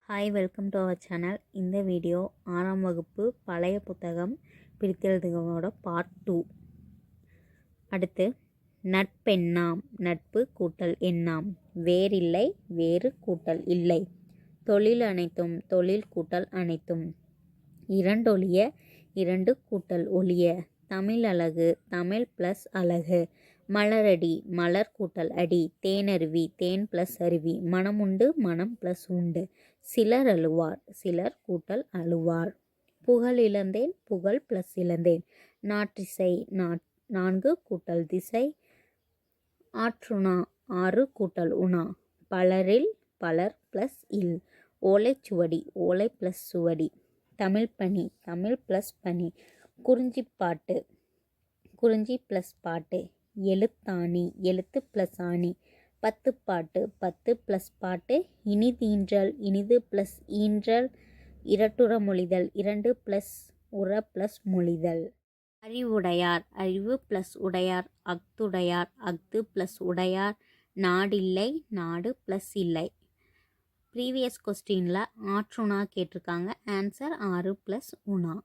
Hi, welcome to our channel. இந்த video 6ஆம் வகுப்பு பழைய புத்தகம் பிரித்தெழுதுகளோட பார்ட் 2. அடுத்து நட்பெண்ணாம், நட்பு கூட்டல் எண்ணாம், வேறில்லை வேறு கூட்டல் இல்லை, தொழில் அனைத்தும் தொழில் கூட்டல் அனைத்தும், இரண்டொழிய இரண்டு கூட்டல் ஒழிய, தமிழ் அழகு தமிழ் ப்ளஸ் அழகு, மலரடி மலர் கூட்டல் அடி, தேனருவி தேன் ப்ளஸ் அருவி, மனமுண்டு மனம் ப்ளஸ் உண்டு, சிலர் அழுவார் சிலர் கூட்டல் அழுவார், புகழ் இழந்தேன் புகழ் ப்ளஸ் இழந்தேன், நாற்றிசை நான்கு கூட்டல் திசை, ஆற்றுணா ஆறு கூட்டல் உணா, பலரில் பலர் ப்ளஸ் இல், ஓலைச்சுவடி ஓலை ப்ளஸ் சுவடி, தமிழ் பனி தமிழ் ப்ளஸ் பனி, குறிஞ்சிப்பாட்டு குறிஞ்சி ப்ளஸ் பாட்டு, எழுத்தாணி எழுத்து ப்ளஸ் ஆணி, பத்துப்பாட்டு பத்து ப்ளஸ் பாட்டு, இனிதீன்றல் இனிது ப்ளஸ் ஈன்றல், இரட்டுற மொழிதல் இரண்டு ப்ளஸ் உற ப்ளஸ் மொழிதல், அறிவுடையார் அறிவு ப்ளஸ் உடையார், அஃதுடையார் அஃது ப்ளஸ் உடையார், நாடில்லை நாடு ப்ளஸ் இல்லை. ப்ரீவியஸ் கொஸ்டினில் ஆற்றுணா கேட்டிருக்காங்க. ஆன்சர் ஆறு ப்ளஸ் உணா.